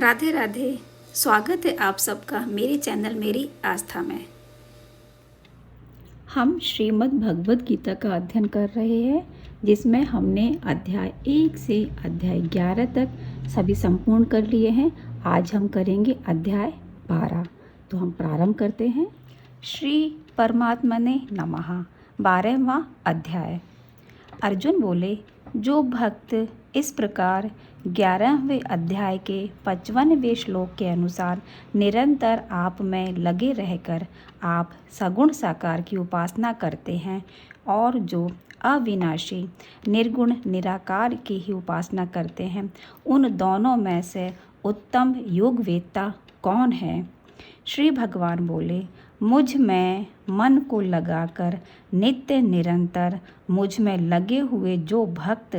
राधे राधे। स्वागत है आप सबका मेरे चैनल मेरी आस्था में। हम श्रीमद् भगवद गीता का अध्ययन कर रहे हैं, जिसमें हमने अध्याय 1 से अध्याय 11 तक सभी संपूर्ण कर लिए हैं। आज हम करेंगे अध्याय 12। तो हम प्रारंभ करते हैं। श्री परमात्मने नमः। 12वां अध्याय। अर्जुन बोले, जो भक्त इस प्रकार 11वें अध्याय के 55वें श्लोक के अनुसार निरंतर आप में लगे रहकर आप सगुण साकार की उपासना करते हैं और जो अविनाशी निर्गुण निराकार की ही उपासना करते हैं, उन दोनों में से उत्तम योगवेत्ता कौन है? श्री भगवान बोले, मुझ में मन को लगाकर नित्य निरंतर मुझ में लगे हुए जो भक्त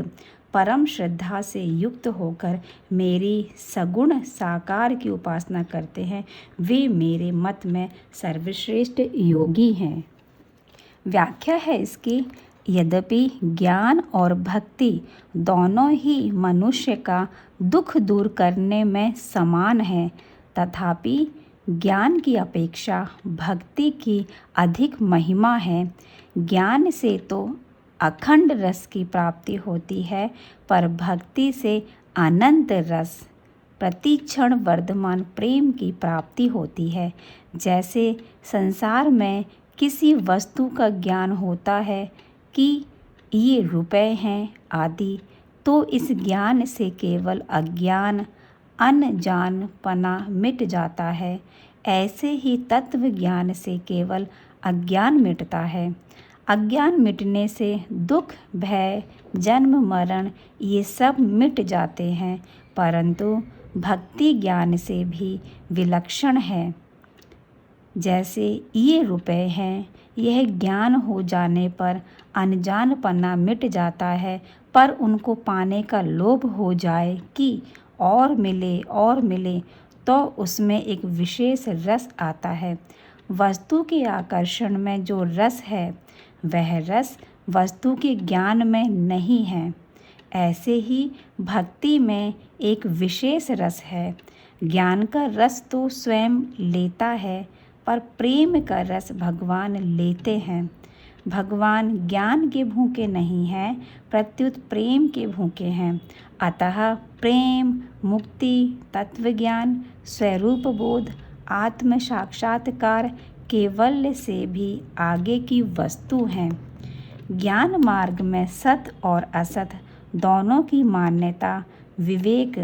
परम श्रद्धा से युक्त होकर मेरी सगुण साकार की उपासना करते हैं, वे मेरे मत में सर्वश्रेष्ठ योगी हैं। व्याख्या है इसकी, यद्यपि ज्ञान और भक्ति दोनों ही मनुष्य का दुख दूर करने में समान है, तथापि ज्ञान की अपेक्षा भक्ति की अधिक महिमा है। ज्ञान से तो अखंड रस की प्राप्ति होती है, पर भक्ति से अनंत रस प्रतिक्षण वर्धमान प्रेम की प्राप्ति होती है। जैसे संसार में किसी वस्तु का ज्ञान होता है कि ये रुपए हैं आदि, तो इस ज्ञान से केवल अज्ञान अनजानपना मिट जाता है। ऐसे ही तत्व ज्ञान से केवल अज्ञान मिटता है। अज्ञान मिटने से दुख भय जन्म मरण ये सब मिट जाते हैं, परंतु भक्ति ज्ञान से भी विलक्षण है। जैसे ये रुपए हैं, यह ज्ञान हो जाने पर अनजानपना मिट जाता है, पर उनको पाने का लोभ हो जाए कि और मिले तो उसमें एक विशेष रस आता है। वस्तु के आकर्षण में जो रस है, वह रस वस्तु के ज्ञान में नहीं है। ऐसे ही भक्ति में एक विशेष रस है। ज्ञान का रस तो स्वयं लेता है, पर प्रेम का रस भगवान लेते हैं। भगवान ज्ञान के भूखे नहीं हैं, प्रत्युत प्रेम के भूखे हैं। अतः प्रेम, मुक्ति, तत्वज्ञान, स्वरूप बोध, आत्म साक्षात्कार केवल्य से भी आगे की वस्तु हैं। ज्ञान मार्ग में सत और असत दोनों की मान्यता विवेक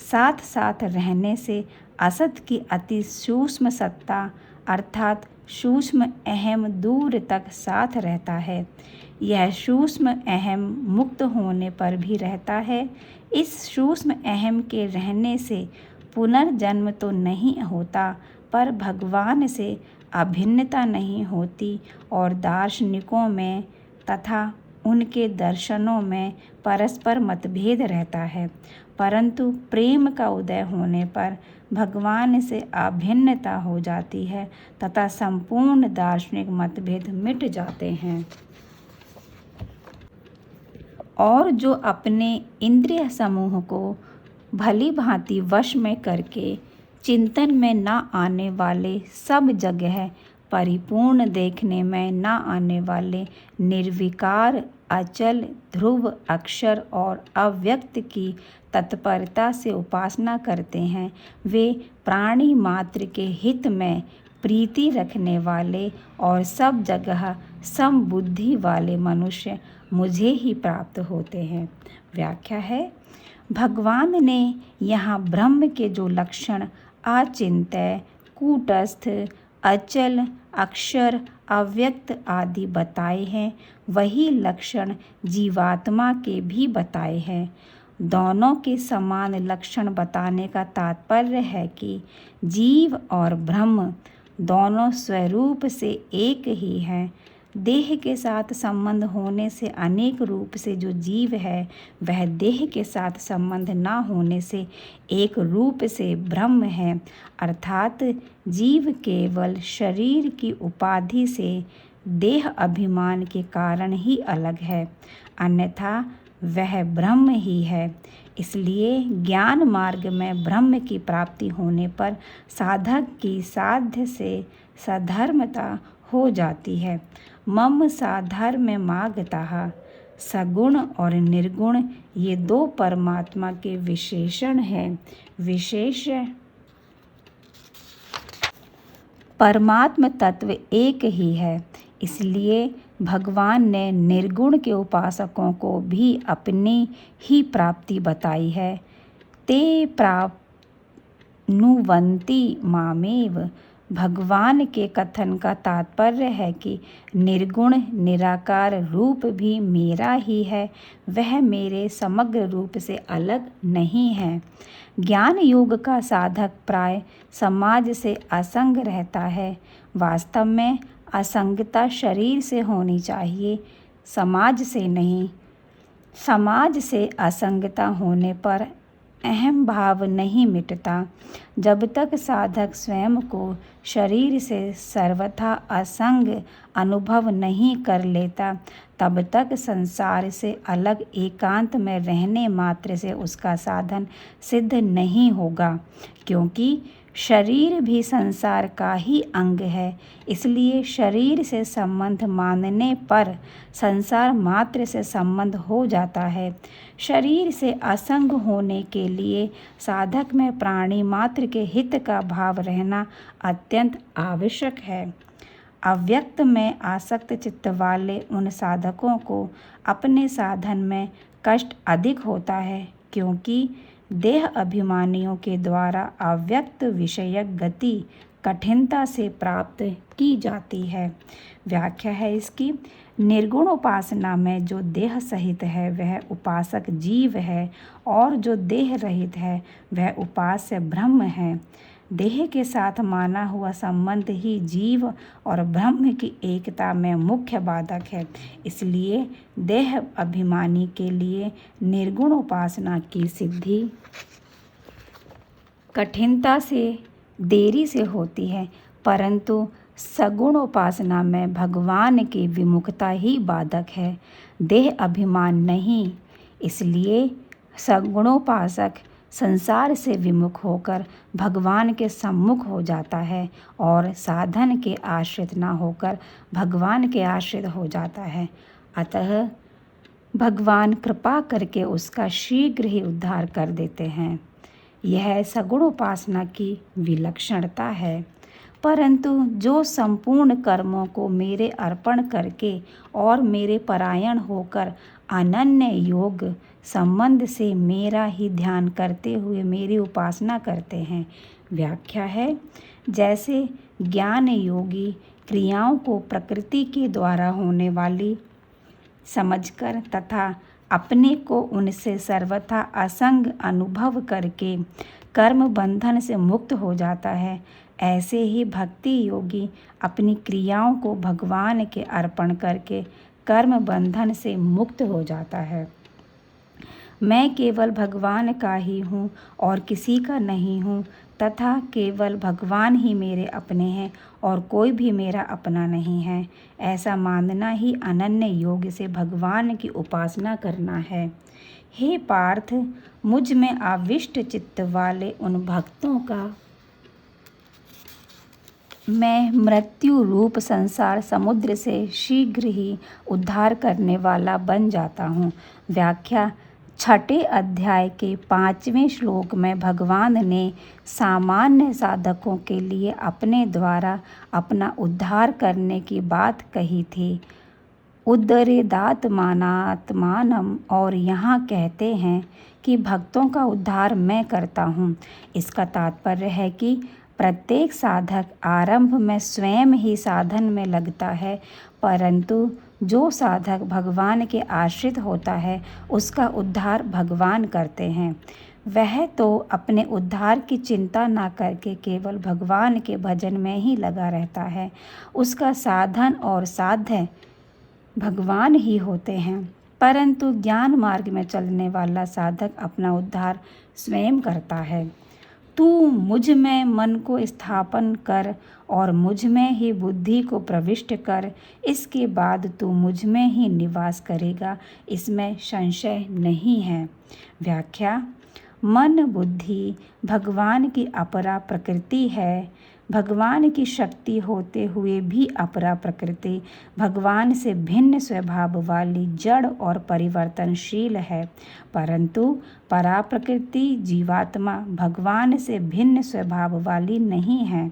साथ साथ रहने से असत की अति सूक्ष्म सत्ता अर्थात सूक्ष्म अहम दूर तक साथ रहता है। यह सूक्ष्म अहम मुक्त होने पर भी रहता है। इस सूक्ष्म अहम के रहने से पुनर्जन्म तो नहीं होता, पर भगवान से अभिन्नता नहीं होती और दार्शनिकों में तथा उनके दर्शनों में परस्पर मतभेद रहता है, परंतु प्रेम का उदय होने पर भगवान से अभिन्नता हो जाती है तथा संपूर्ण दार्शनिक मतभेद मिट जाते हैं। और जो अपने इंद्रिय समूह को भली भांति वश में करके चिंतन में न आने वाले, सब जगह परिपूर्ण देखने में न आने वाले, निर्विकार अचल ध्रुव अक्षर और अव्यक्त की तत्परता से उपासना करते हैं, वे प्राणी मात्र के हित में प्रीति रखने वाले और सब जगह समबुद्धि वाले मनुष्य मुझे ही प्राप्त होते हैं। व्याख्या है, भगवान ने यहाँ ब्रह्म के जो लक्षण अचिंत्य, कूटस्थ, अचल, अक्षर, अव्यक्त आदि बताए हैं, वही लक्षण जीवात्मा के भी बताए हैं। दोनों के समान लक्षण बताने का तात्पर्य है कि जीव और ब्रह्म दोनों स्वरूप से एक ही हैं। देह के साथ संबंध होने से अनेक रूप से जो जीव है, वह देह के साथ संबंध न होने से एक रूप से ब्रह्म है, अर्थात जीव केवल शरीर की उपाधि से देह अभिमान के कारण ही अलग है, अन्यथा वह ब्रह्म ही है। इसलिए ज्ञान मार्ग में ब्रह्म की प्राप्ति होने पर साधक की साध्य से सधर्मता हो जाती है। मम साधर्म मागतः। सगुण और निर्गुण ये दो परमात्मा के विशेषण हैं। विशेष परमात्म तत्व एक ही है। इसलिए भगवान ने निर्गुण के उपासकों को भी अपनी ही प्राप्ति बताई है। ते प्राप्नुवन्ति मामेव। भगवान के कथन का तात्पर्य है कि निर्गुण निराकार रूप भी मेरा ही है, वह मेरे समग्र रूप से अलग नहीं है। ज्ञान योग का साधक प्राय समाज से असंग रहता है। वास्तव में असंगता शरीर से होनी चाहिए, समाज से नहीं। समाज से असंगता होने पर अहम भाव नहीं मिटता। जब तक साधक स्वयं को शरीर से सर्वथा असंग अनुभव नहीं कर लेता, तब तक संसार से अलग एकांत में रहने मात्र से उसका साधन सिद्ध नहीं होगा, क्योंकि शरीर भी संसार का ही अंग है। इसलिए शरीर से संबंध मानने पर संसार मात्र से संबंध हो जाता है। शरीर से असंग होने के लिए साधक में प्राणी मात्र के हित का भाव रहना अत्यंत आवश्यक है। अव्यक्त में आसक्त चित्त वाले उन साधकों को अपने साधन में कष्ट अधिक होता है, क्योंकि देह अभिमानियों के द्वारा अव्यक्त विषयक गति कठिनता से प्राप्त की जाती है। व्याख्या है इसकी। निर्गुण उपासना में जो देह सहित है वह उपासक जीव है, और जो देह रहित है वह उपास्य ब्रह्म है। देह के साथ माना हुआ संबंध ही जीव और ब्रह्म की एकता में मुख्य बाधक है। इसलिए देह अभिमानी के लिए निर्गुण उपासना की सिद्धि कठिनता से देरी से होती है, परंतु सगुण उपासना में भगवान की विमुखता ही बाधक है, देह अभिमान नहीं। इसलिए सगुणोपासक संसार से विमुख होकर भगवान के सम्मुख हो जाता है और साधन के आश्रित न होकर भगवान के आश्रित हो जाता है। अतः भगवान कृपा करके उसका शीघ्र ही उद्धार कर देते हैं। यह सगुण उपासना की विलक्षणता है। परंतु जो संपूर्ण कर्मों को मेरे अर्पण करके और मेरे परायण होकर अनन्य योग संबंध से मेरा ही ध्यान करते हुए मेरी उपासना करते हैं। व्याख्या है। जैसे ज्ञान योगी क्रियाओं को प्रकृति के द्वारा होने वाली समझकर तथा अपने को उनसे सर्वथा असंग अनुभव करके कर्म बंधन से मुक्त हो जाता है, ऐसे ही भक्ति योगी अपनी क्रियाओं को भगवान के अर्पण करके कर्म बंधन से मुक्त हो जाता है। मैं केवल भगवान का ही हूँ और किसी का नहीं हूँ, तथा केवल भगवान ही मेरे अपने हैं और कोई भी मेरा अपना नहीं है, ऐसा मानना ही अनन्य योग से भगवान की उपासना करना है। हे पार्थ, मुझ में आविष्ट चित्त वाले उन भक्तों का मैं मृत्यु रूप संसार समुद्र से शीघ्र ही उद्धार करने वाला बन जाता हूँ। व्याख्या। छठे अध्याय के 5वें श्लोक में भगवान ने सामान्य साधकों के लिए अपने द्वारा अपना उद्धार करने की बात कही थी, उद्धरेदात्मानात्मानम, और यहाँ कहते हैं कि भक्तों का उद्धार मैं करता हूँ। इसका तात्पर्य है कि प्रत्येक साधक आरंभ में स्वयं ही साधन में लगता है, परंतु जो साधक भगवान के आश्रित होता है उसका उद्धार भगवान करते हैं। वह तो अपने उद्धार की चिंता ना करके केवल भगवान के भजन में ही लगा रहता है। उसका साधन और साध्य भगवान ही होते हैं, परंतु ज्ञान मार्ग में चलने वाला साधक अपना उद्धार स्वयं करता है। तू मुझ में मन को स्थापन कर और मुझ में ही बुद्धि को प्रविष्ट कर, इसके बाद तू मुझ में ही निवास करेगा, इसमें संशय नहीं है। व्याख्या: मन बुद्धि भगवान की अपरा प्रकृति है। भगवान की शक्ति होते हुए भी अपरा प्रकृति भगवान से भिन्न स्वभाव वाली जड़ और परिवर्तनशील है, परंतु परा प्रकृति जीवात्मा भगवान से भिन्न स्वभाव वाली नहीं है।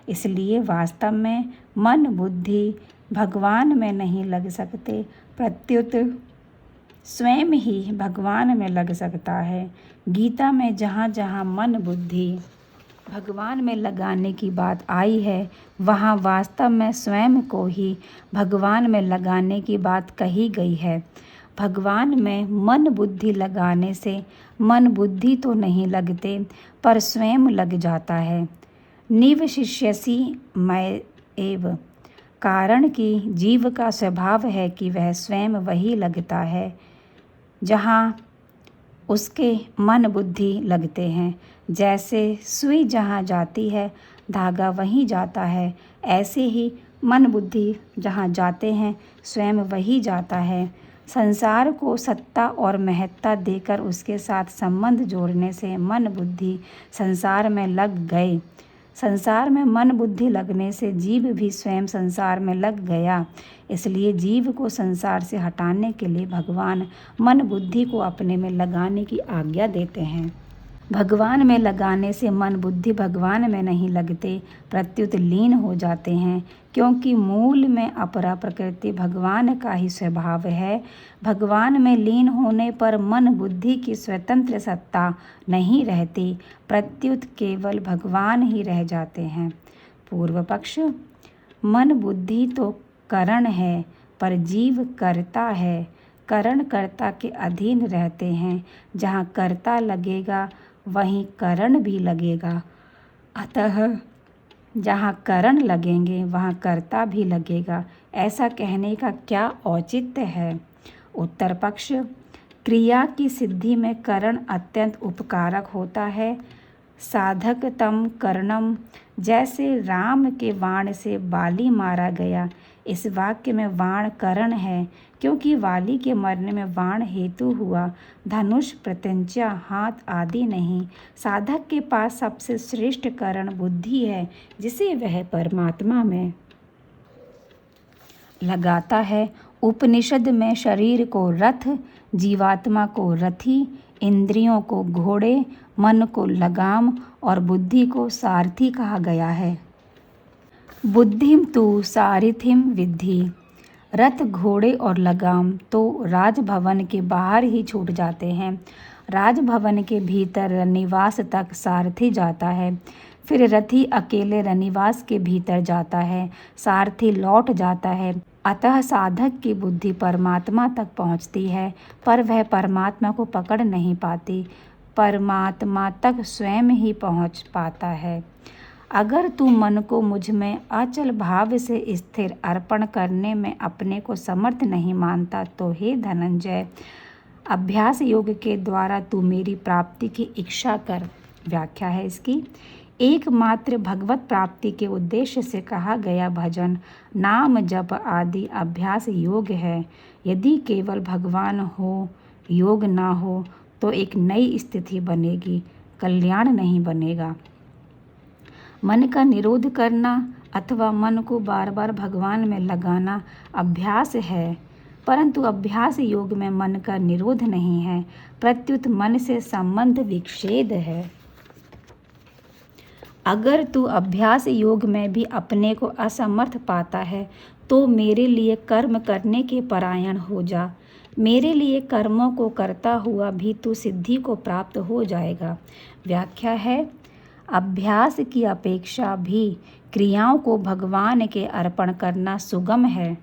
इसलिए वास्तव में मन बुद्धि भगवान में नहीं लग सकते, प्रत्युत स्वयं ही भगवान में लग सकता है। गीता में जहाँ जहाँ मन बुद्धि भगवान में लगाने की बात आई है, वहाँ वास्तव में स्वयं को ही भगवान में लगाने की बात कही गई है। भगवान में मन बुद्धि लगाने से मन बुद्धि तो नहीं लगते, पर स्वयं लग जाता है। निवशिष्यसि मैं एव, कारण कि जीव का स्वभाव है कि वह स्वयं वही लगता है जहाँ उसके मन बुद्धि लगते हैं। जैसे सुई जहाँ जाती है धागा वहीं जाता है, ऐसे ही मन बुद्धि जहाँ जाते हैं स्वयं वही जाता है। संसार को सत्ता और महत्ता देकर उसके साथ संबंध जोड़ने से मन बुद्धि संसार में लग गए। संसार में मन बुद्धि लगने से जीव भी स्वयं संसार में लग गया। इसलिए जीव को संसार से हटाने के लिए भगवान मन बुद्धि को अपने में लगाने की आज्ञा देते हैं। भगवान में लगाने से मन बुद्धि भगवान में नहीं लगते, प्रत्युत लीन हो जाते हैं, क्योंकि मूल में अपरा प्रकृति भगवान का ही स्वभाव है। भगवान में लीन होने पर मन बुद्धि की स्वतंत्र सत्ता नहीं रहती, प्रत्युत केवल भगवान ही रह जाते हैं। पूर्व पक्ष: मन बुद्धि तो करण है, पर जीव कर्ता है। करण कर्ता के अधीन रहते हैं। जहाँ कर्ता लगेगा वहीं करण भी लगेगा, अतः जहाँ करण लगेंगे वहाँ कर्ता भी लगेगा। ऐसा कहने का क्या औचित्य है? उत्तर पक्ष: क्रिया की सिद्धि में करण अत्यंत उपकारक होता है। साधकतम करणम, जैसे राम के वाण से बाली मारा गया। इस वाक्य में वाण करण है, क्योंकि वाली के मरने में वाण हेतु हुआ, धनुष, प्रत्यंचा, हाथ आदि नहीं। साधक के पास सबसे श्रेष्ठ करण बुद्धि है, जिसे वह परमात्मा में लगाता है। उपनिषद में शरीर को रथ, जीवात्मा को रथी, इंद्रियों को घोड़े, मन को लगाम और बुद्धि को सारथी कहा गया है। बुद्धिम तु सारथिम विद्धि। रथ, घोड़े और लगाम तो राजभवन के बाहर ही छूट जाते हैं। राजभवन के भीतर रनिवास तक सारथी जाता है, फिर रथी अकेले रनिवास के भीतर जाता है, सारथी लौट जाता है। अतः साधक की बुद्धि परमात्मा तक पहुँचती है, पर वह परमात्मा को पकड़ नहीं पाती, परमात्मा तक स्वयं ही पहुँच पाता है। अगर तू मन को मुझ में अचल भाव से स्थिर अर्पण करने में अपने को समर्थ नहीं मानता, तो हे धनंजय, अभ्यास योग के द्वारा तू मेरी प्राप्ति की इच्छा कर। व्याख्या है इसकी: एकमात्र भगवत प्राप्ति के उद्देश्य से कहा गया भजन, नाम जप आदि अभ्यास योग है। यदि केवल भगवान हो, योग ना हो, तो एक नई स्थिति बनेगी, कल्याण नहीं बनेगा। मन का निरोध करना अथवा मन को बार बार भगवान में लगाना अभ्यास है, परंतु अभ्यास योग में मन का निरोध नहीं है, प्रत्युत मन से संबंध विच्छेद है। अगर तू अभ्यास योग में भी अपने को असमर्थ पाता है, तो मेरे लिए कर्म करने के परायण हो जा। मेरे लिए कर्मों को करता हुआ भी तू सिद्धि को प्राप्त हो जाएगा। व्याख्या है: अभ्यास की अपेक्षा भी क्रियाओं को भगवान के अर्पण करना सुगम है,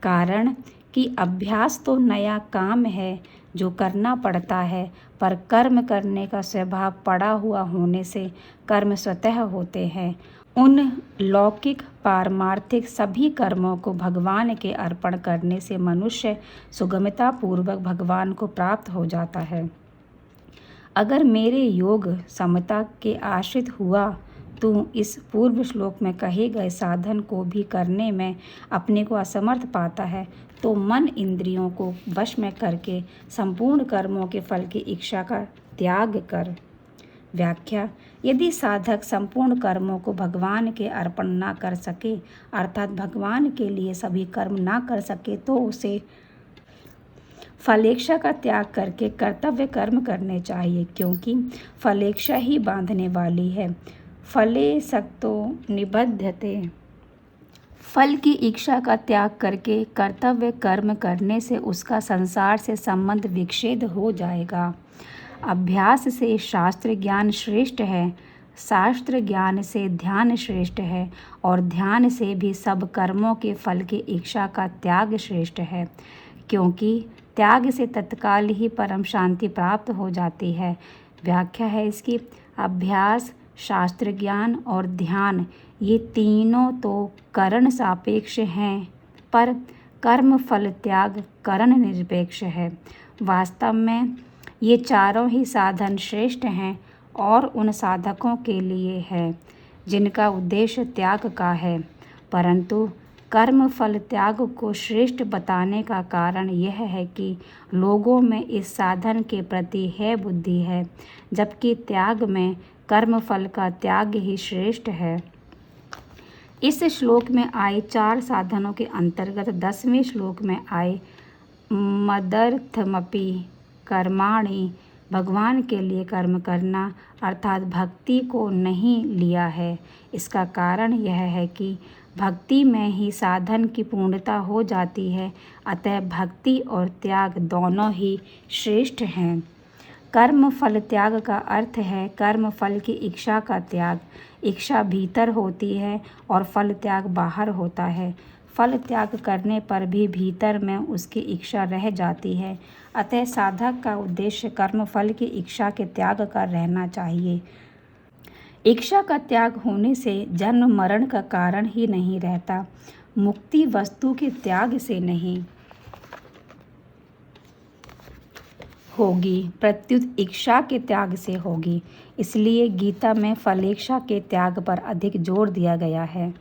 कारण कि अभ्यास तो नया काम है जो करना पड़ता है, पर कर्म करने का स्वभाव पड़ा हुआ होने से कर्म स्वतः होते हैं। उन लौकिक पारमार्थिक सभी कर्मों को भगवान के अर्पण करने से मनुष्य सुगमता पूर्वक भगवान को प्राप्त हो जाता है। अगर मेरे योग समता के आश्रित हुआ तू इस पूर्व श्लोक में कहे गए साधन को भी करने में अपने को असमर्थ पाता है तो मन इंद्रियों को वश में करके संपूर्ण कर्मों के फल की इच्छा का त्याग कर। व्याख्या: यदि साधक संपूर्ण कर्मों को भगवान के अर्पण ना कर सके अर्थात भगवान के लिए सभी कर्म ना कर सके तो उसे फलेच्छा का त्याग करके कर्तव्य कर्म करने चाहिए, क्योंकि फलेच्छा ही बांधने वाली है। फले सक्तो निबध्यते। फल की इच्छा का त्याग करके कर्तव्य कर्म करने से उसका संसार से संबंध विच्छेद हो जाएगा। अभ्यास से शास्त्र ज्ञान श्रेष्ठ है, शास्त्र ज्ञान से ध्यान श्रेष्ठ है और ध्यान से भी सब कर्मों के फल की इच्छा का त्याग श्रेष्ठ है, क्योंकि त्याग से तत्काल ही परम शांति प्राप्त हो जाती है। व्याख्या है इसकी: अभ्यास, शास्त्र ज्ञान और ध्यान ये तीनों तो करण सापेक्ष हैं, पर कर्म फल त्याग करण निरपेक्ष है। वास्तव में ये चारों ही साधन श्रेष्ठ हैं और उन साधकों के लिए है जिनका उद्देश्य त्याग का है, परंतु कर्म फल त्याग को श्रेष्ठ बताने का कारण यह है कि लोगों में इस साधन के प्रति है बुद्धि है, जबकि त्याग में कर्म फल का त्याग ही श्रेष्ठ है। इस श्लोक में आए 4 साधनों के अंतर्गत 10वें श्लोक में आए मदर्थमपि कर्माणि, भगवान के लिए कर्म करना अर्थात भक्ति को नहीं लिया है। इसका कारण यह है कि भक्ति में ही साधन की पूर्णता हो जाती है, अतः भक्ति और त्याग दोनों ही श्रेष्ठ हैं। कर्म फल त्याग का अर्थ है कर्म फल की इच्छा का त्याग। इच्छा भीतर होती है और फल त्याग बाहर होता है। फल त्याग करने पर भी भीतर में उसकी इच्छा रह जाती है, अतः साधक का उद्देश्य कर्म फल की इच्छा के त्याग का रहना चाहिए। इच्छा का त्याग होने से जन्म मरण का कारण ही नहीं रहता। मुक्ति वस्तु के त्याग से नहीं होगी, प्रत्युत इच्छा के त्याग से होगी। इसलिए गीता में फलेच्छा के त्याग पर अधिक जोर दिया गया है।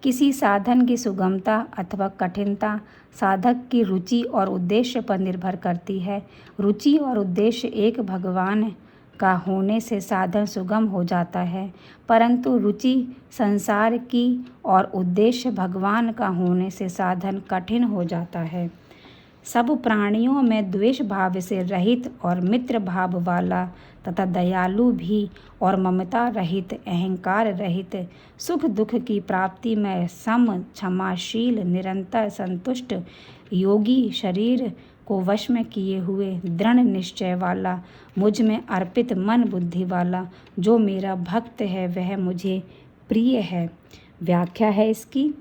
किसी साधन की सुगमता अथवा कठिनता साधक की रुचि और उद्देश्य पर निर्भर करती है। रुचि और उद्देश्य एक भगवान का होने से साधन सुगम हो जाता है, परंतु रुचि संसार की और उद्देश्य भगवान का होने से साधन कठिन हो जाता है। सब प्राणियों में द्वेष भाव से रहित और मित्र भाव वाला तथा दयालु भी और ममता रहित, अहंकार रहित, सुख दुख की प्राप्ति में सम, क्षमाशील, निरंतर संतुष्ट योगी, शरीर को वश में किए हुए दृढ़ निश्चय वाला, मुझ में अर्पित मन बुद्धि वाला, जो मेरा भक्त है वह मुझे प्रिय है। व्याख्या है इसकी: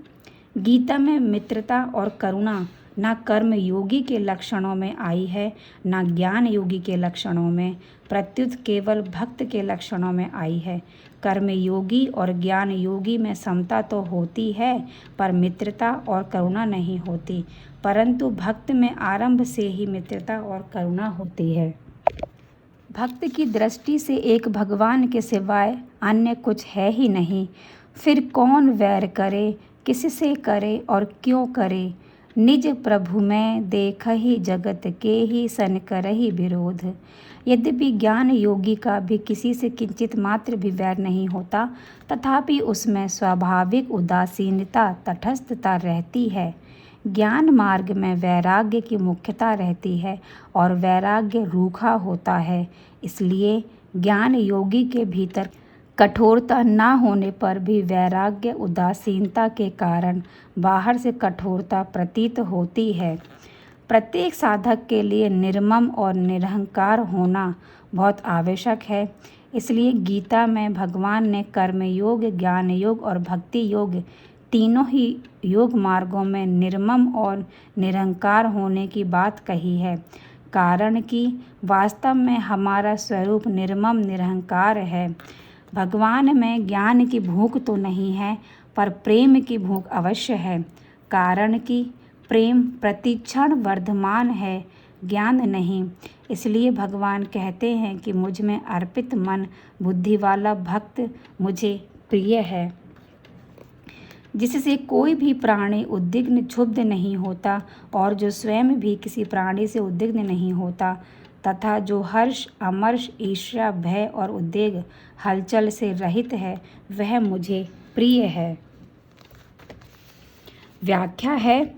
गीता में मित्रता और करुणा न कर्म योगी के लक्षणों में आई है न ज्ञान योगी के लक्षणों में, प्रत्युत केवल भक्त के लक्षणों में आई है। कर्म योगी और ज्ञान योगी में समता तो होती है, पर मित्रता और करुणा नहीं होती, परंतु भक्त में आरंभ से ही मित्रता और करुणा होती है। भक्त की दृष्टि से एक भगवान के सिवाय अन्य कुछ है ही नहीं, फिर कौन वैर करे, किससे करे और क्यों करे। निज प्रभु में देखहि जगत के ही सन करहि विरोध। यद्यपि ज्ञान योगी का भी किसी से किंचित मात्र भी वैर नहीं होता, तथापि उसमें स्वाभाविक उदासीनता, तटस्थता रहती है। ज्ञान मार्ग में वैराग्य की मुख्यता रहती है और वैराग्य रूखा होता है। इसलिए ज्ञान योगी के भीतर कठोरता न होने पर भी वैराग्य उदासीनता के कारण बाहर से कठोरता प्रतीत होती है। प्रत्येक साधक के लिए निर्मम और निरहंकार होना बहुत आवश्यक है। इसलिए गीता में भगवान ने कर्म योग, ज्ञान योग और भक्ति योग तीनों ही योग मार्गों में निर्मम और निरहंकार होने की बात कही है, कारण कि वास्तव में हमारा स्वरूप निर्मम निरहंकार है। भगवान में ज्ञान की भूख तो नहीं है, पर प्रेम की भूख अवश्य है, कारण कि प्रेम प्रतिक्षण वर्धमान है। ज्ञान नहीं। इसलिए भगवान कहते हैं कि मुझ में अर्पित मन बुद्धि वाला भक्त मुझे प्रिय है, जिससे कोई भी प्राणी उद्विग्न क्षुब्ध नहीं होता और जो स्वयं भी किसी प्राणी से उद्विग्न नहीं होता, तथा जो हर्ष अमर्ष ईर्ष्या भय और उद्वेग हलचल से रहित है, वह मुझे प्रिय है। व्याख्या है,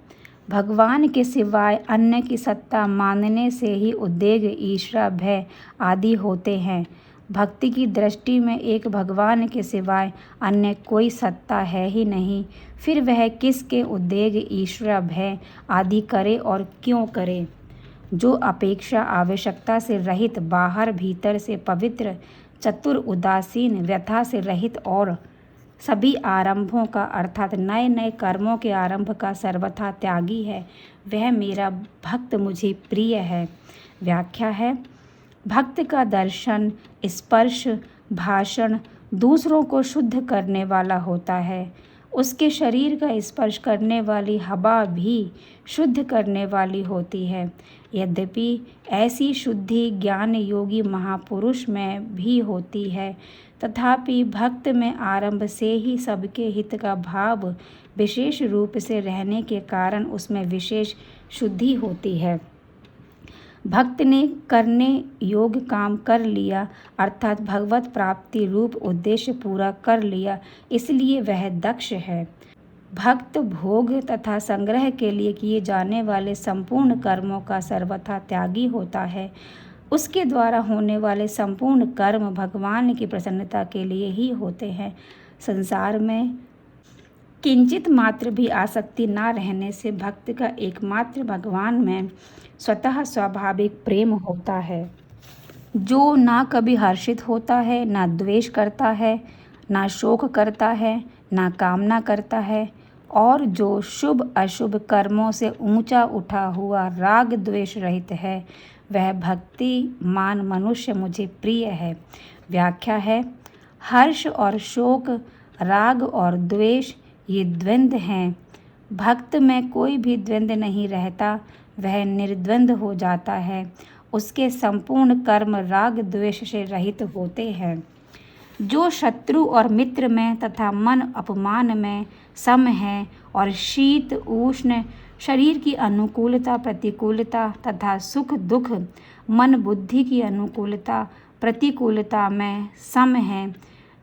भगवान के सिवाय अन्य की सत्ता मानने से ही उद्वेग ईर्ष्या भय आदि होते हैं। भक्ति की दृष्टि में एक भगवान के सिवाय अन्य कोई सत्ता है ही नहीं, फिर वह किसके उद्वेग ईर्ष्या भय आदि करे और क्यों करे। जो अपेक्षा आवश्यकता से रहित, बाहर भीतर से पवित्र, चतुर, उदासीन, व्यथा से रहित और सभी आरंभों का अर्थात नए नए कर्मों के आरंभ का सर्वथा त्यागी है, वह मेरा भक्त मुझे प्रिय है। व्याख्या है, भक्त का दर्शन, स्पर्श, भाषण दूसरों को शुद्ध करने वाला होता है। उसके शरीर का स्पर्श करने वाली हवा भी शुद्ध करने वाली होती है। यद्यपि ऐसी शुद्धि ज्ञान योगी महापुरुष में भी होती है, तथापि भक्त में आरंभ से ही सबके हित का भाव विशेष रूप से रहने के कारण उसमें विशेष शुद्धि होती है। भक्त ने करने योग्य काम कर लिया, अर्थात भगवत प्राप्ति रूप उद्देश्य पूरा कर लिया, इसलिए वह दक्ष है। भक्त भोग तथा संग्रह के लिए किए जाने वाले संपूर्ण कर्मों का सर्वथा त्यागी होता है। उसके द्वारा होने वाले संपूर्ण कर्म भगवान की प्रसन्नता के लिए ही होते हैं। संसार में किंचित मात्र भी आसक्ति न रहने से भक्त का एकमात्र भगवान में स्वतः स्वाभाविक प्रेम होता है, जो ना कभी हर्षित होता है, ना द्वेष करता है, ना शोक करता है, ना कामना करता है, और जो शुभ अशुभ कर्मों से ऊंचा उठा हुआ राग द्वेष रहित है, वह भक्तिमान मनुष्य मुझे प्रिय है। व्याख्या है, हर्ष और शोक, राग और द्वेष ये द्वंद्व हैं। भक्त में कोई भी द्वंद्व नहीं रहता, वह निर्द्वंद्व हो जाता है। उसके संपूर्ण कर्म राग द्वेष से रहित होते हैं। जो शत्रु और मित्र में तथा मन अपमान में सम है और शीत उष्ण, शरीर की अनुकूलता प्रतिकूलता तथा सुख दुख, मन बुद्धि की अनुकूलता प्रतिकूलता में सम है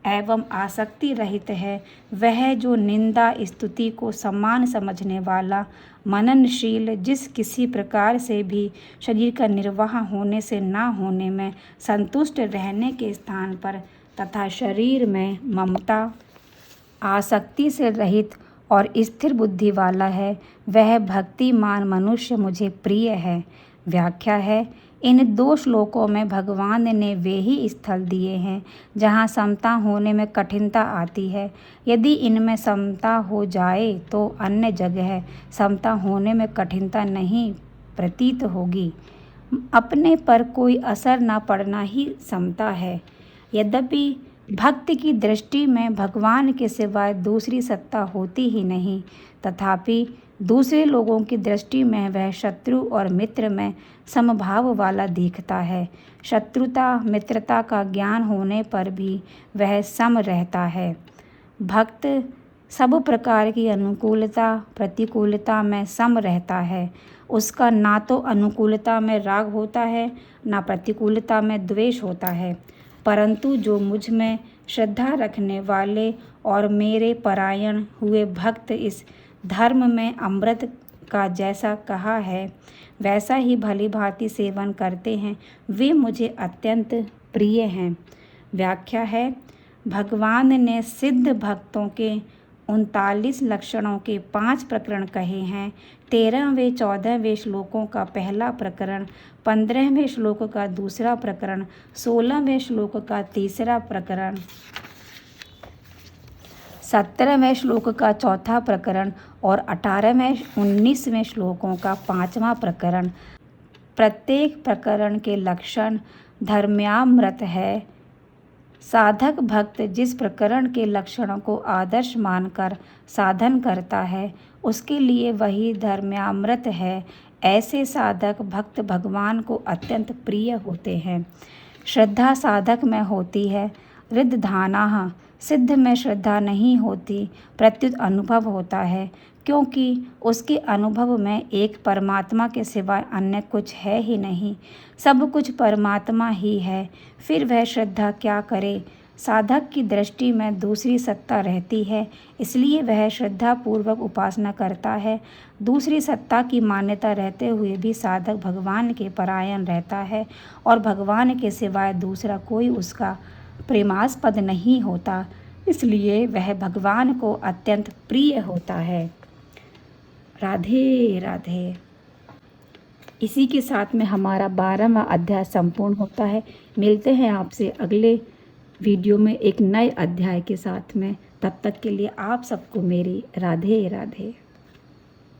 एवं आसक्ति रहित है, वह जो निंदा स्तुति को समान समझने वाला, मननशील, जिस किसी प्रकार से भी शरीर का निर्वाह होने से ना होने में संतुष्ट रहने के स्थान पर तथा शरीर में ममता आसक्ति से रहित और स्थिर बुद्धि वाला है, वह भक्तिमान मनुष्य मुझे प्रिय है। व्याख्या है, इन दो श्लोकों में भगवान ने वे ही स्थल दिए हैं जहाँ समता होने में कठिनता आती है। यदि इनमें समता हो जाए तो अन्य जगह समता होने में कठिनता नहीं प्रतीत होगी। अपने पर कोई असर न पड़ना ही समता है। यद्यपि भक्त की दृष्टि में भगवान के सिवाय दूसरी सत्ता होती ही नहीं, तथापि दूसरे लोगों की दृष्टि में वह शत्रु और मित्र में समभाव वाला दिखता है। शत्रुता मित्रता का ज्ञान होने पर भी वह सम रहता है। भक्त सब प्रकार की अनुकूलता प्रतिकूलता में सम रहता है। उसका ना तो अनुकूलता में राग होता है, ना प्रतिकूलता में द्वेष होता है। परंतु जो मुझ में श्रद्धा रखने वाले और मेरे परायण हुए भक्त इस धर्म में अमृत का जैसा कहा है वैसा ही भली भांति सेवन करते हैं, वे मुझे अत्यंत प्रिय हैं। व्याख्या है, भगवान ने सिद्ध भक्तों के 39 लक्षणों के 5 प्रकरण कहे हैं। 13वें 14वें श्लोकों का पहला प्रकरण, 15वें श्लोक का दूसरा प्रकरण, 16वें श्लोक का तीसरा प्रकरण, 17वें श्लोक का चौथा प्रकरण और 18वें 19वें श्लोकों का 5वां प्रकरण। प्रत्येक प्रकरण के लक्षण धर्म्यामृत है। साधक भक्त जिस प्रकरण के लक्षणों को आदर्श मानकर साधन करता है, उसके लिए वही धर्म्यामृत है। ऐसे साधक भक्त भगवान को अत्यंत प्रिय होते हैं। श्रद्धा साधक में होती है, रिद्धधानाः सिद्ध में श्रद्धा नहीं होती, प्रत्युत अनुभव होता है, क्योंकि उसके अनुभव में एक परमात्मा के सिवाय अन्य कुछ है ही नहीं, सब कुछ परमात्मा ही है। फिर वह श्रद्धा क्या करे। साधक की दृष्टि में दूसरी सत्ता रहती है, इसलिए वह श्रद्धापूर्वक उपासना करता है। दूसरी सत्ता की मान्यता रहते हुए भी साधक भगवान के परायण रहता है और भगवान के सिवाय दूसरा कोई उसका प्रेमास्पद नहीं होता, इसलिए वह भगवान को अत्यंत प्रिय होता है। राधे राधे। इसी के साथ में हमारा 12वां अध्याय संपूर्ण होता है। मिलते हैं आपसे अगले वीडियो में एक नए अध्याय के साथ में। तब तक के लिए आप सबको मेरी राधे राधे।